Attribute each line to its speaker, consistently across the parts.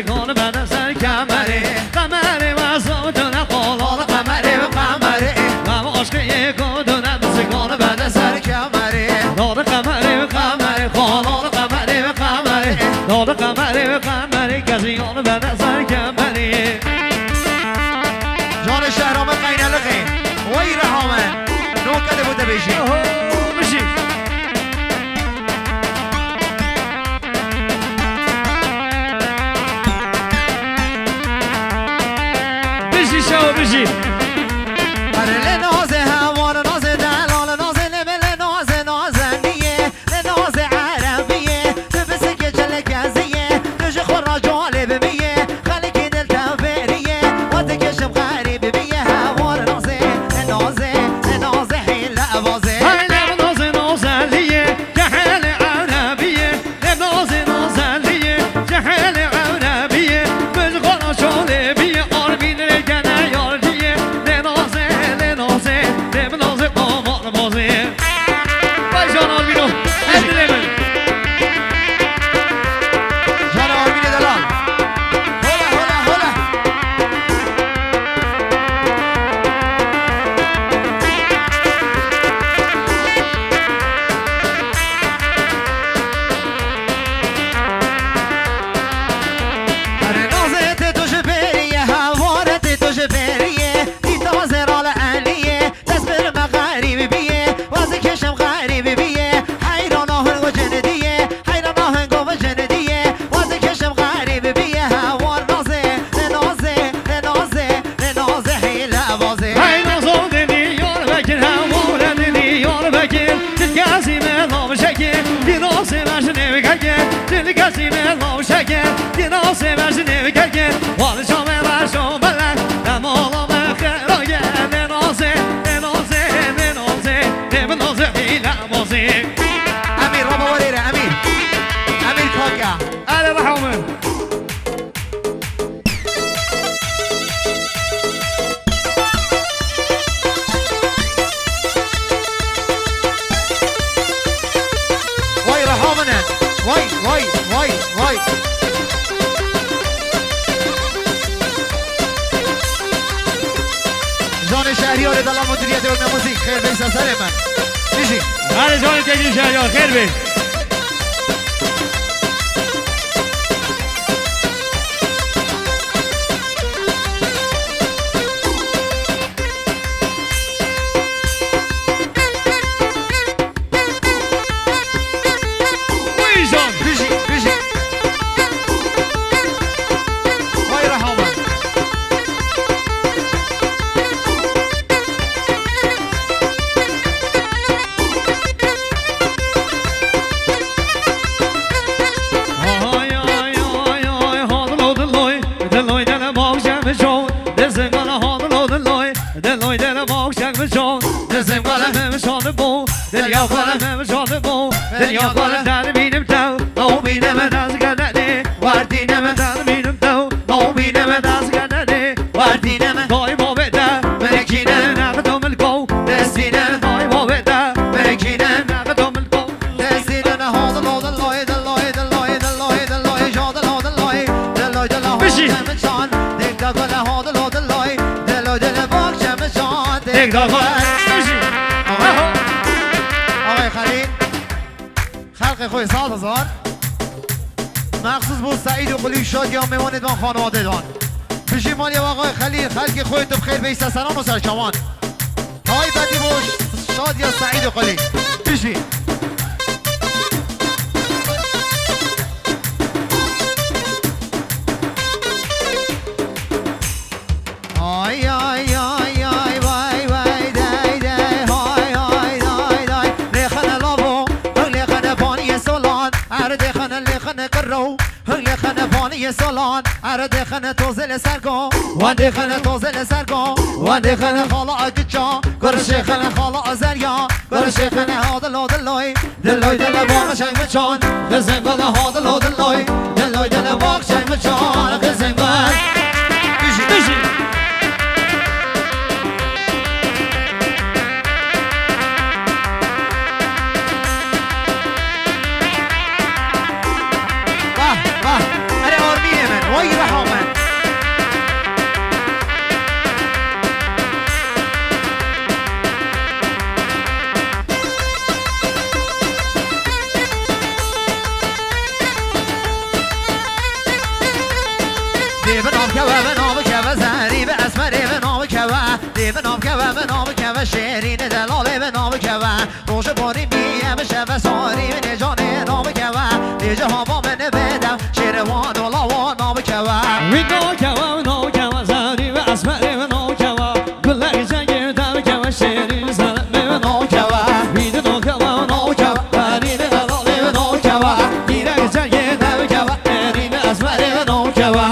Speaker 1: بزرگان بعد سر کمره قمره و صوتونه قلال قمره و قمره و عشق یک و دونه بزرگان بعد سر کمره داد قمره و قمره قلال قمره و قمره داد قمره و قمره کسیان بعد سر کمره
Speaker 2: جان شهرام قینلقی وی رحامه نو کده بوده بشی
Speaker 1: بشی بشی شو بشی
Speaker 2: اره ناز هوار ناز دلال ناز نبل ناز نازنیه ناز عربیه بس که چل گزیه نوش خور را جالب میه خلق دل تفریه وقت کشم غریب بیه هوار ناز ناز ناز حیل عوازه
Speaker 1: ناز نازلیه جهل عربیه ناز نازلیه جهل عربیه بز خورا جالبیه آرمین رکنه یاردیه نازه نازه نازه قمار بازه بای جان آرمینو ادله من
Speaker 2: جان آرمین دلال هولا هولا هولا اره نازت توش بریه هوارت توش بریه تی تازه رال علیه دست بر مغریب بیه واسه کشم غریب بیه حیران آهنگ و جندیه حیران آهنگ و جندیه واسه کشم غریب بیه هوار نازه نازه نازه نازه حیل عوازه
Speaker 1: های نازو دنی یار بکر هموره دنی یار بکر دل کسی ملام شکر دیناسه برش نمیکرکر دل کسی ملام شکر دیناسه برش نمیکرکر وال شامه برشو بلن نمالا بخیراگه ننازه ننازه ننازه ننازه حیله بازه
Speaker 2: امیر رابا ولیره امیر امیر کاکا
Speaker 1: علی رحمه
Speaker 2: وای رحامنه وای وای وای وای جان شهریار دلال مدیریت علم موزیک خیر بیس سر من میشی
Speaker 1: علی جان تگری شهریار خیر بی وی جان
Speaker 2: میشی میشی وای رحمان
Speaker 1: آی آی آی آی هادلو دلوی دلوی دل باغشم بشون دزم گل هادلو دلوی دلوی دل باغشم بشون دزم گل همشان بو دلیا گل همشان بو دلیا گل در بینم تو او بینم دست گردنه وردی نم در بینم تو او بینم دست گردنه وردی نم دای با بده ملکینه نقدو ملکو دستینه دای با بده ملکینه نقدو ملکو
Speaker 2: دزیدن هادلو دلوی دلوی دلوی دلوی دلوی جادلو دلوی دلوی دلوی
Speaker 1: بشی.
Speaker 2: شمشان دیگه گل هادلو دلوی دلوی دل باغ شمشان
Speaker 1: یک داخل بشی
Speaker 2: آقای خلیل خلق خوی 100,000 مخصوص بود سعید و قلی شاد یا میوانید من خانواده دان بشی مالی آقای خلیل خلق خوی تو بخیر بیست سنان و سرکمان های بدی باش شاد یا سعید و قلی بشی آی آی آی آی وای وای دای دای های های دای دای لخن لابو لخن پانی سولان اردخن لخن کرو لخن پانی سولان اردخن توزل سرگو وندخن توزل سرگو وندخن خالا اجچا گرشخن خالا زریا گرشخن هادلو دلوی دلوی دل باغ شنگ چان خزنگل هادلو دلوی دلوی دل باغ شنگ چان خزنگل بشی بشی وای بنام كوا بنام كوا زهري بأسمر بنام كوا بنام كوا بنام كوا شيرين دلال بنام كوا روش باري بيه بشه ساري من جان نام كوا دیجه هوا من بدم شیروان و لاوان نام کوا
Speaker 1: وی نام کوا نام کوا زهری بأسمر بنام کوا گل جنگ دم کوا شیرین زلم بنام کوا وی نام کوا نام کوا زهری دلال بنام کوا گل جنگ دم کوا شیرین بأسمر بنام کوا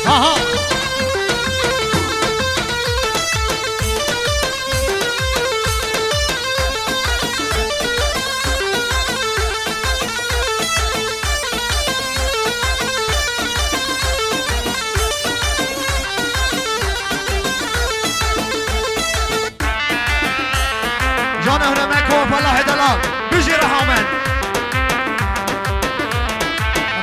Speaker 1: آها
Speaker 2: جان هرم نکوف الله دلال بجیر حامد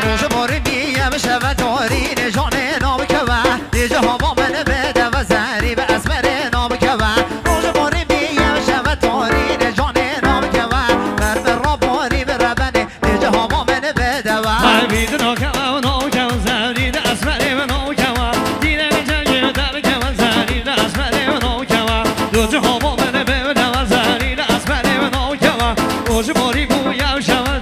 Speaker 2: روز باری میم شود تارین جان نام کوا دیجه هوا من بده و زهری به اسمر نام کوا روز باری میم شود تارین جان نام کوا مرم را باری به ربنه دیجه هوا من بده و
Speaker 1: وی نام کوا نام کوا زهری بأسمر بنام کوا گل جنگ دم کوا زهری بأسمر بنام کوا دو جهان من بده و زهری بأسمر بنام کوا روز باری بویم شود